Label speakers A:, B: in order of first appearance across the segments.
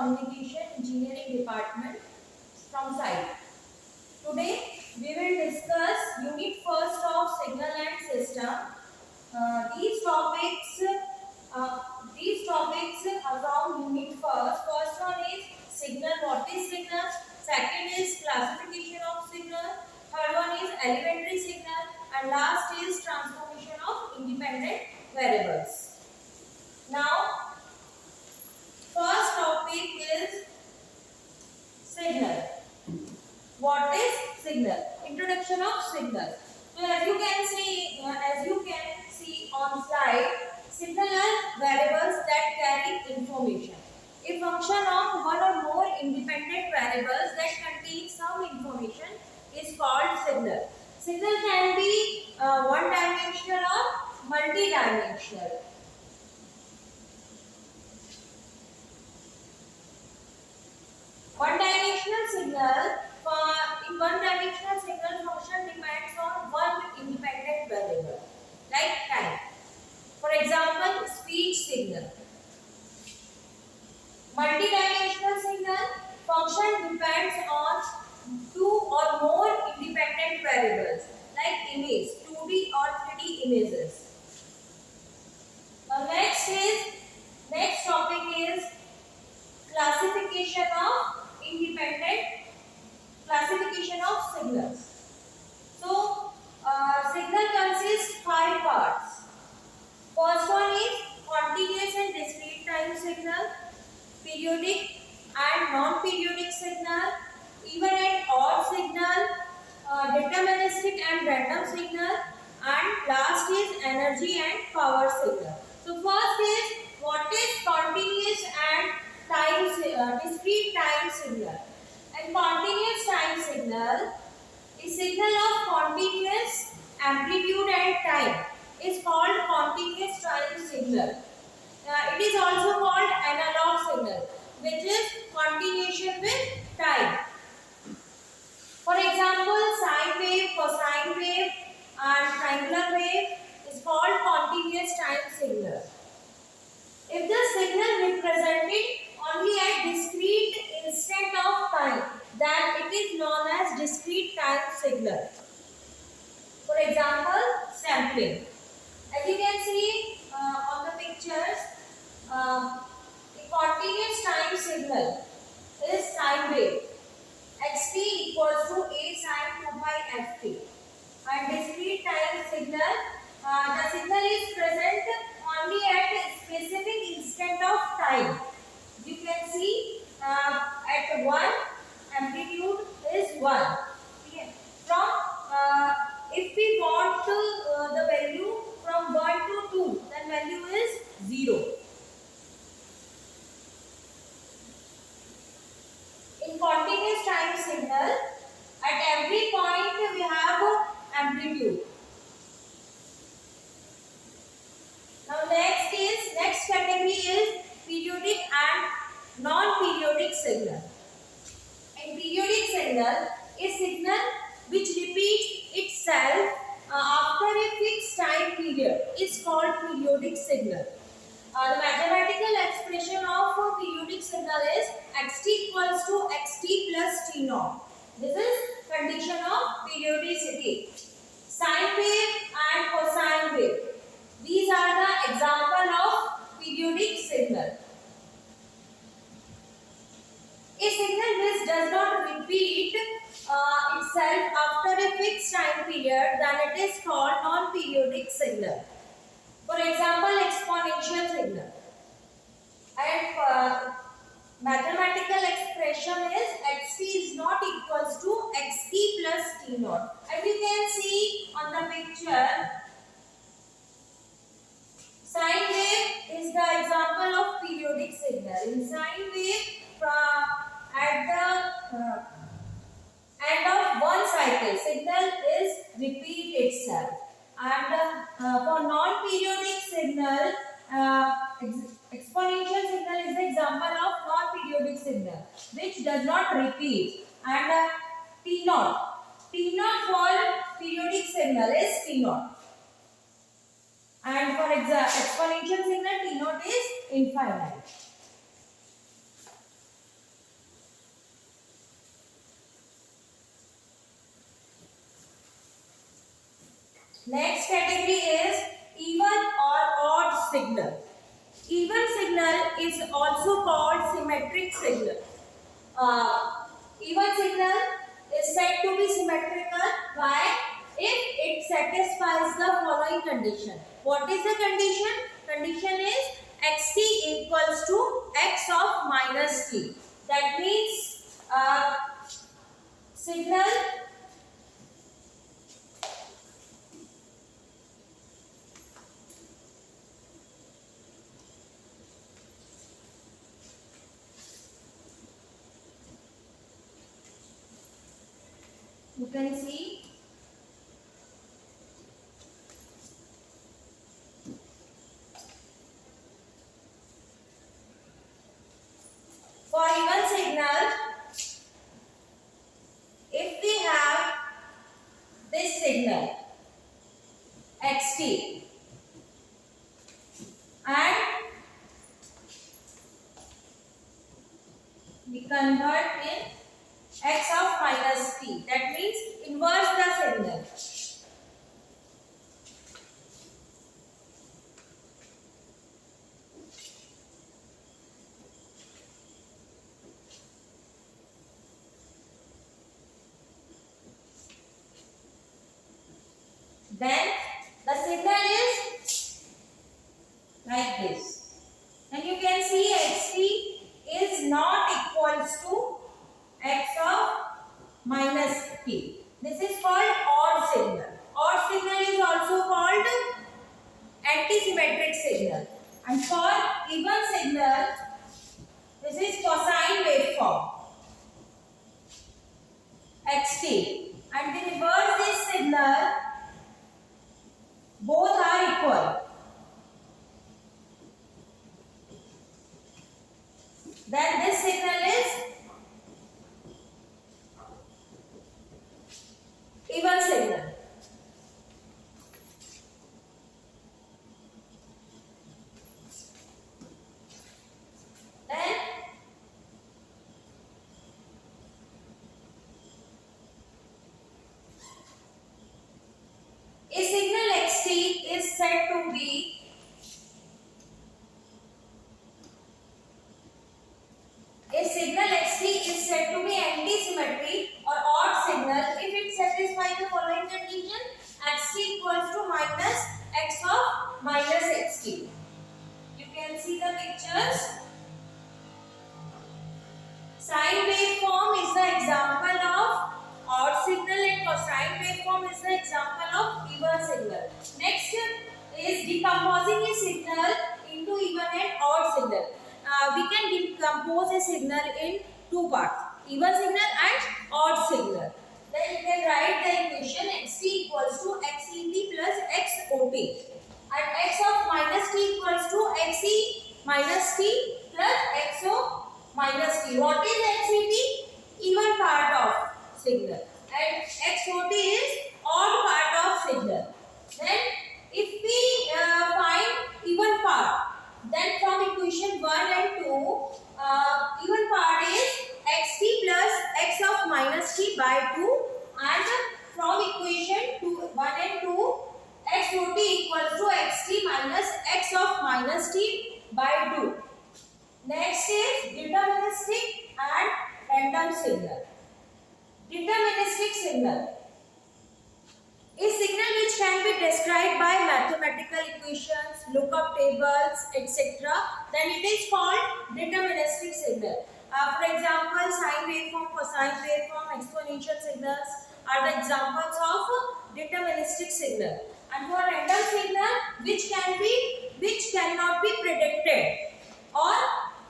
A: Communication Engineering Department from SITE. Today we will discuss Unit First of Signal and System. These topics are from Unit First. First one is signal. What is signal? Second is classification of signal. Third one is elementary signal, and last is transformation of independent variables. Now, first topic is signal. What is signal? Introduction of signal. So as you can see on slide, signal are variables that carry information. A function of one or more independent variables that contain some information is called signal. Signal can be one-dimensional or multi-dimensional. One-dimensional signal. In one-dimensional signal, function depends on one independent variable, like time. For example, speech signal. Multi-dimensional signal, function depends on two or more independent variables, like image, 2D or 3D images. Next topic is classification of signals. So, signal consists 5 parts. First one is continuous and discrete time signal, periodic and non-periodic signal, even and odd signal, deterministic and random signal, and last is energy and power signal. So first is what is continuous and discrete time signal. And continuous time signal is signal of continuous amplitude and time is called continuous time signal. It is also called analog signal, which is continuation with time. For example, sine wave, cosine wave, and triangular wave is called continuous time signal. If the signal represented only at discrete instant of time, then it is known as discrete time signal. For example, sampling. As you can see on the pictures, the continuous time signal is sine wave. Xt equals to a sine 2 pi ft. And discrete time signal, the signal is present only at a specific instant of time. You can see at 1 amplitude is 1. Okay. From if we want the value from 1 to 2, then value is 0. In continuous time signal, at every point we have amplitude. Now next category is periodic and non-periodic signal. In periodic signal, a signal which repeats itself after a fixed time period is called periodic signal. The mathematical expression of a periodic signal is xt equals to xt plus t naught. This is condition of periodicity. Sine wave and cosine wave. These are the example of periodic signal. A signal which does not repeat itself after a fixed time period, then it is called non-periodic signal. For example, exponential signal. And mathematical expression is xt is not equals to xt plus t naught. As you can see on the picture, sine wave is the example of periodic signal. In sine wave, at the end of one cycle, signal is repeat itself. And for non-periodic signal, exponential signal is the example of non-periodic signal which does not repeat. And T naught for periodic signal is T naught. And for exponential signal, T naught is infinite. Next category is even or odd signal. Even signal is also called symmetric signal. Even signal is said to be symmetrical. Why? If it satisfies the following condition. What is the condition? Condition is xt equals to x of minus t. That means signal you can see for even signal, if we have this signal xt and we convert in x of minus t, that means inverse the signal. Then the signal is like this. And you can see xt is not equals to x of minus t. This is called odd signal. Odd signal is also called antisymmetric signal. And for even signal, this is cosine waveform xt. And we reverse this signal, both are equal. Then this signal is even signal. Then a signal xt is said to be antisymmetry or odd signal if it satisfies the following condition: xt equals to minus x of minus xt. You can see the pictures. Sine waveform is the example of odd signal and cosine waveform is the example of even signal. Next is decomposing a signal into even and odd signal. We can decompose a signal in two parts: even signal and odd signal. Then you can write the equation xt equals to xet plus xot and x of minus t equals to xe minus t plus xo minus t. What is xet? Even part of signal, and xot is odd part of signal. Then if we find even part, then from equation 1 and 2, even part is xt plus x of minus t by 2, and from equation 1 and 2, xot equals to xt minus x of minus t by 2. Next is deterministic and random signal. Deterministic signal is signal which can be described by mathematical equations, lookup tables, etc. Then it is called deterministic signal. For example, sine waveform, cosine waveform, exponential signals are the examples of deterministic signal. And for random signal, which cannot be predicted or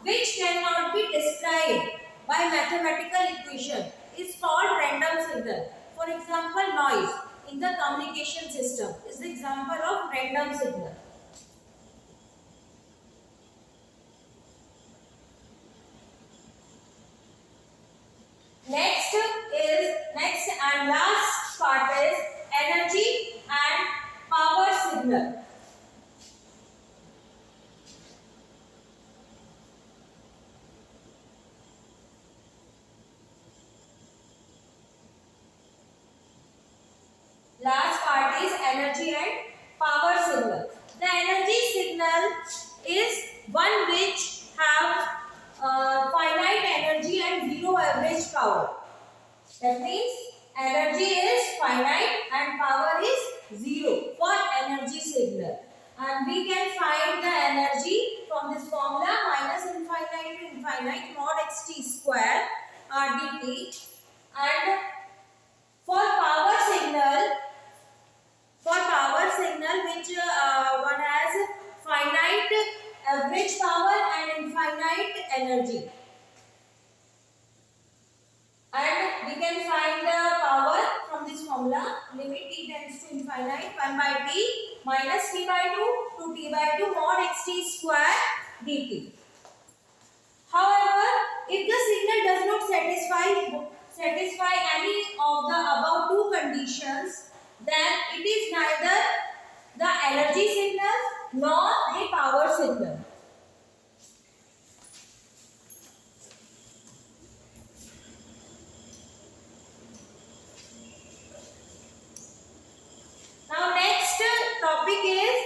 A: which cannot be described by mathematical equation is called random signal. For example, noise in the communication system is the example of random signal. Next and last part is energy and power signal. Last part is energy and power signal. The energy signal is one which have finite energy and zero average power. That means energy is finite and power is zero for energy signal. And we can find the energy from this formula minus infinite to infinite mod xt square rdt. And for power signal which one has finite average power and infinite energy. And we can find the power from this formula. Limit t tends to infinite 1 by t minus t by 2 to t by 2 mod xt square dt. However, if the signal does not satisfy any of the above two conditions, then it is neither the energy signal nor a power signal. Now next topic is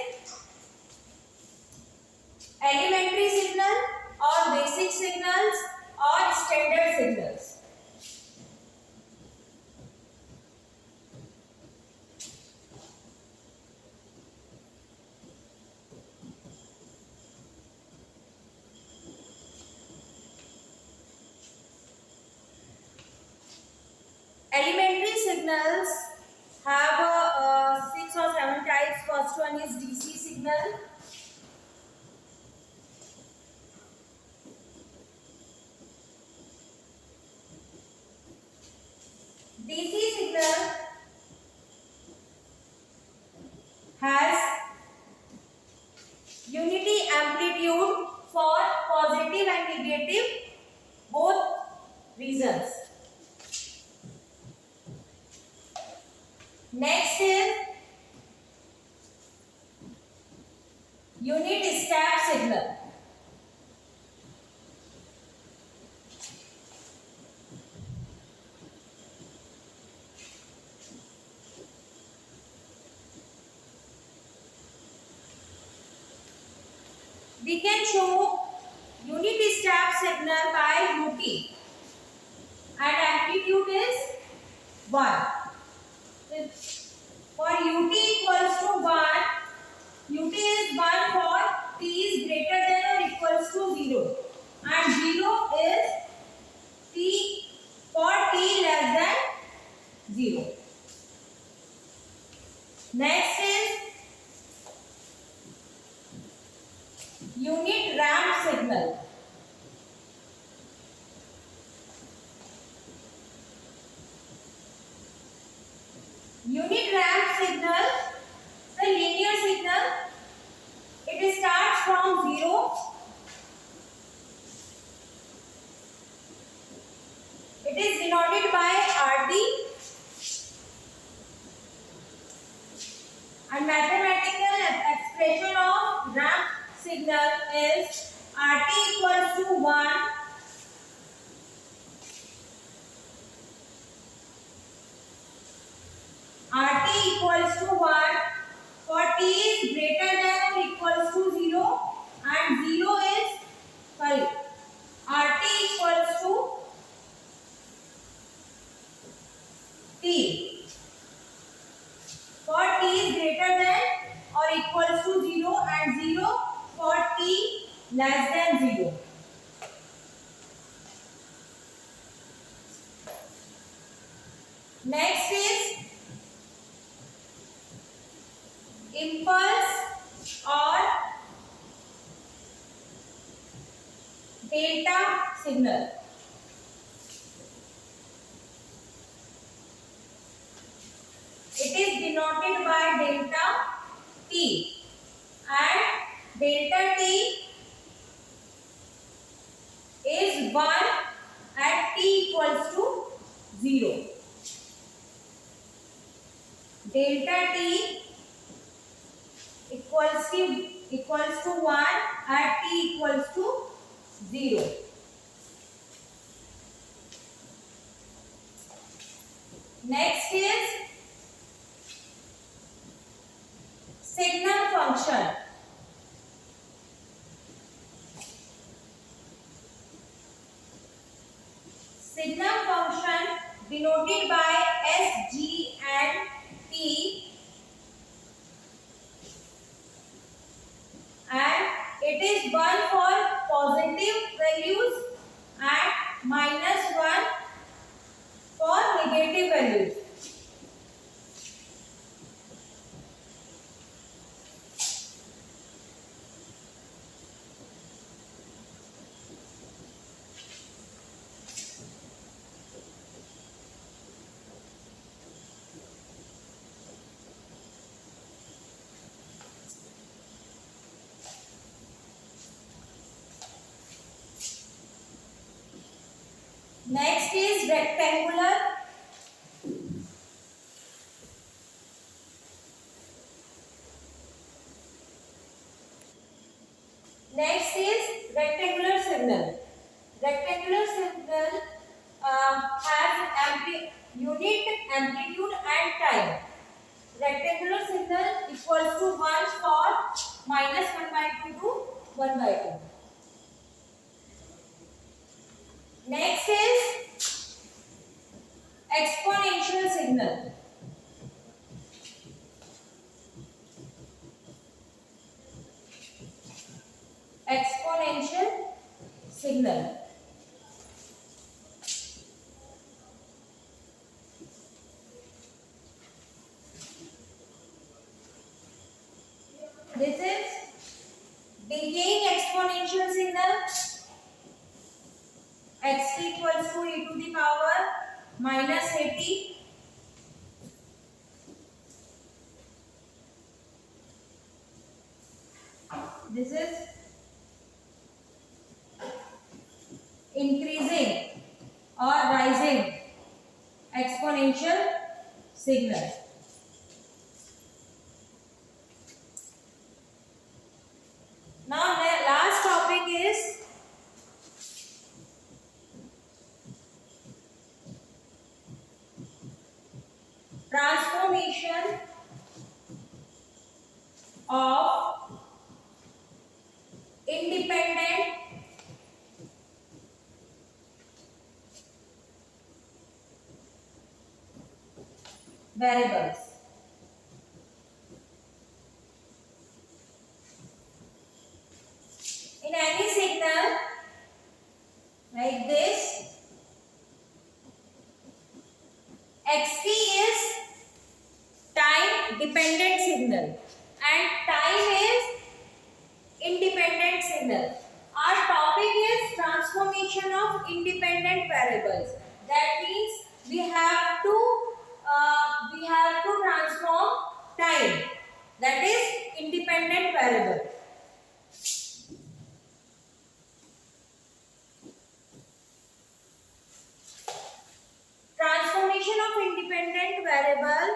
A: elementary signal or basic signals or standard signals. Elementary signals have 6 or 7 types. First one is DC signal. DC signal has unity amplitude for positive and negative both reasons. Next is unit step signal. We can show unit step signal by UT and amplitude is 1. For UT equals to 1, UT is 1 for t is greater than or equals to 0 and 0 is t for t less than 0. Next is unit ramp signal. Unit ramp signal, the linear signal, it starts from 0 it is denoted by RT and mathematical expression of ramp signal is RT equals to 1 RT equals to 1 for t is greater than or equals to 0 and 0 is RT equals to t for t is greater than or equals to 0 and 0 for t less than 0. Next is impulse or delta signal. It is denoted by delta t and delta t is 1 at t equals to 0. Delta t equals to 1 at t equals to 0. Next is signal function. Signal function denoted by S, G and T, and it is 1 for positive values and -1 for negative values. Next is rectangular. Next is rectangular signal. Rectangular signal has unit amplitude and time. Rectangular signal equals to 1 for -1/2 to 1/2. Next is exponential signal. Exponential signal. This is decaying exponential signal. Xt equals to e to the power -80. This is increasing or rising exponential signal. Now the last topic is transformation of independent variables. In any signal like this, xt is time dependent signal and time is independent signal. Our topic is transformation of independent variables. That means we have to transform time, that is independent variable. Transformation of independent variable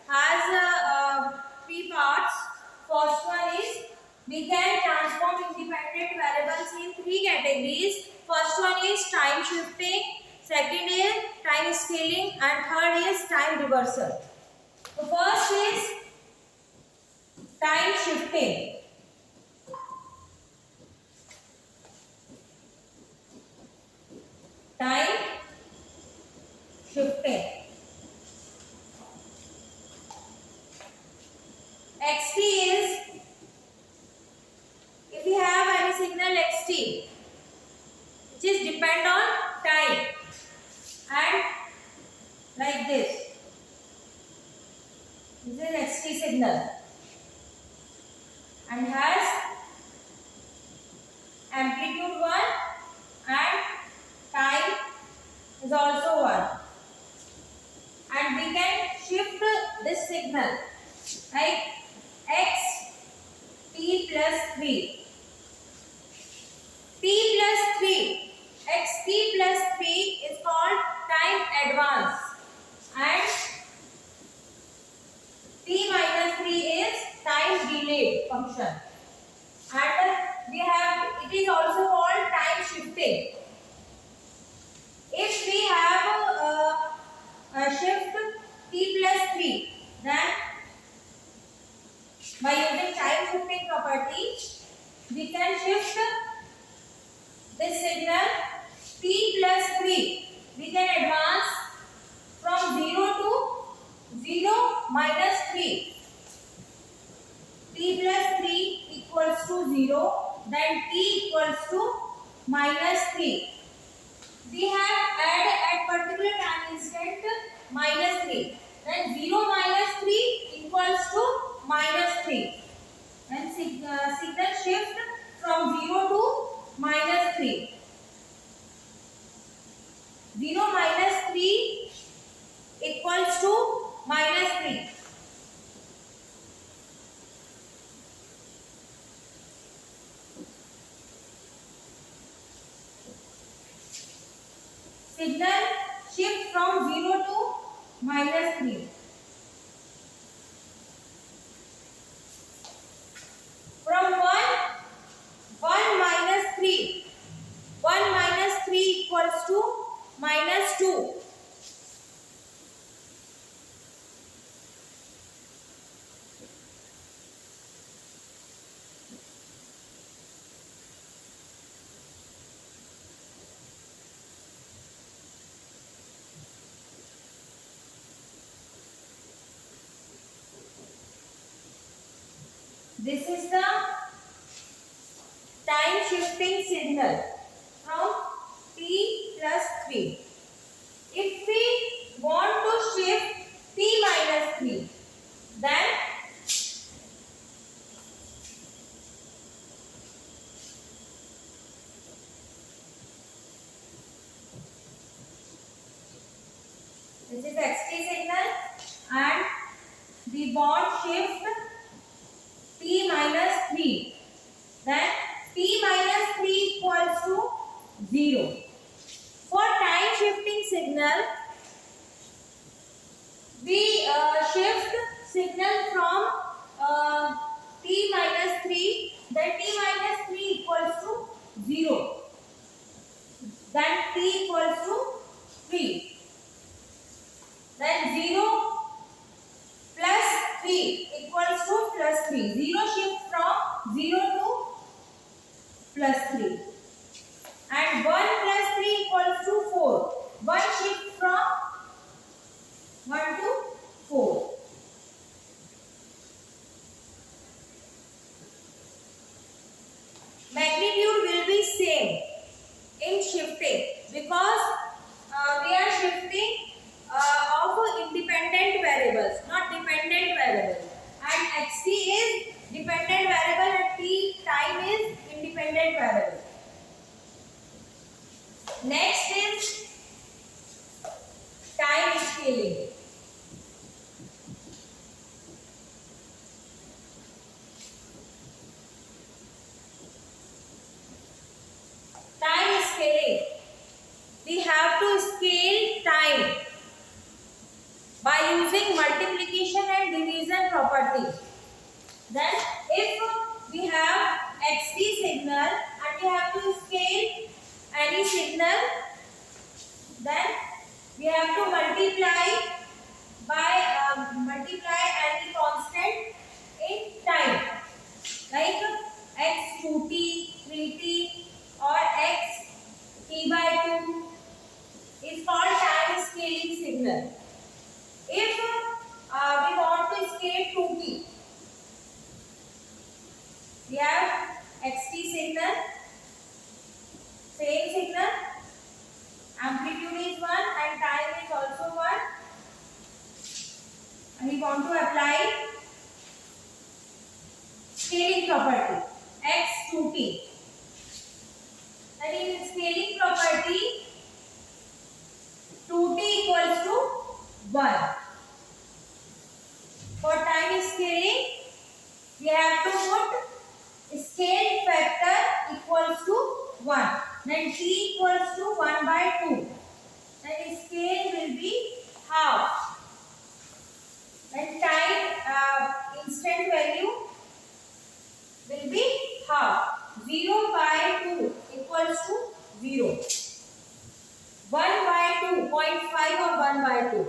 A: has three parts. First one is we can transform independent variables in three categories. First one is time shifting, second is time scaling, and third is time reversal. The first is time shifting. Time shifting. Xt is, if we have any signal xt which is depend on time and like this is xt signal and has amplitude 1 and time is also 1, and we can shift this signal like x t plus 3. T plus 3, xt plus 3 is called time advance and t minus 3 is time delayed function, and we have, it is also called time shifting. If we have a shift t plus 3, then by using we can shift this signal t plus 3. We can advance from 0 to 0 minus 3. T plus 3 equals to 0. Then t equals to minus 3. We have add at particular time instant minus 3. Then 0 minus 3 equals to minus 3. Then signal shift from 0 to minus 3. 0 minus 3 equals to minus 3. Signal shift from 0 to minus 3. From 1 minus 3. 1 minus 3 equals to minus 2. This is the time shifting signal from t plus 3. If we want to shift t minus 3, then this is xt signal and we want shift t minus 3. Then t minus 3 equals to 0. For time shifting signal, we shift signal from t minus 3. Then t minus 3 equals to 0. Then t equals to 3. Then 0 plus 3 equals to plus 3. 0 shift from 0 to plus 3. And 1 plus 3 equals to 4. 1 shift from 1 to 4. Magnitude will be same in shifting because we are shifting of independent variables, not dependent variables. And xt is dependent variable and t time is independent variable. Next is time scaling. Time scaling. We have to scale time by using multiplication and division property. Then if we have xt signal and we have to scale any signal, then we have to multiply any constant in time, like x 2t, 3t or x t by 2 is called time scaling signal. If we want to scale 2t, we have xt signal, same signal, amplitude is 1 and time is also 1, and we want to apply scaling property x 2t. That is scaling property 2t equals to 1. For time scaling, we have to put scale factor equals to 1. Then t equals to 1 by 2. Then scale will be half. Then time instant value will be half. 0 by 2 equals to 0. 1 by 2, 0.5 or 1 by 2.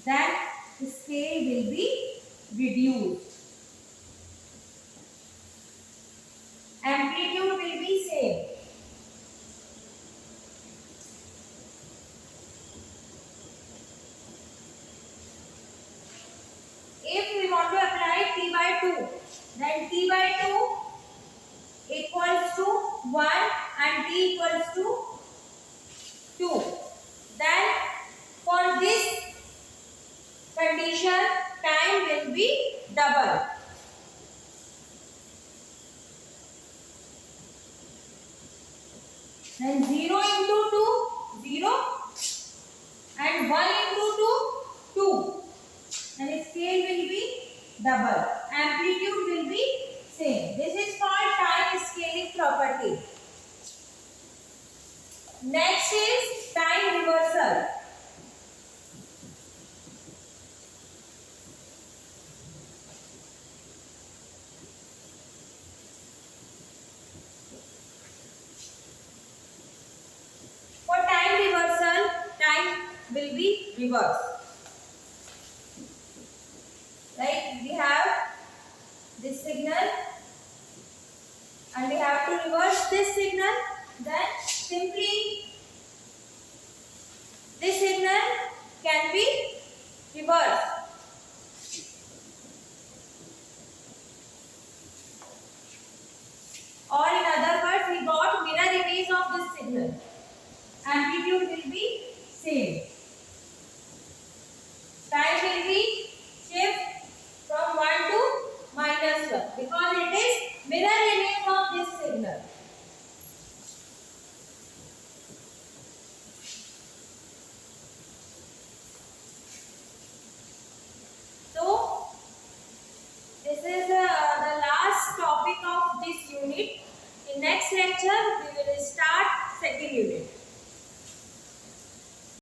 A: That scale will be reduced. equals to 2. Then for this condition time will be double. Then 0 into 2 0 and 1 into 2 2. And scale will be double. Amplitude will be same. This is called time scaling property. Next is time reversal. For time reversal, time will be reversed. Like we have this signal and we have to reverse this signal. Then simply this signal can be reversed. Or in other words, we got mirror image of this signal. Amplitude will be same. Time will be shift from 1 to -1 because it is mirror image of this signal. So this is the last topic of this unit. In next lecture we will start second unit.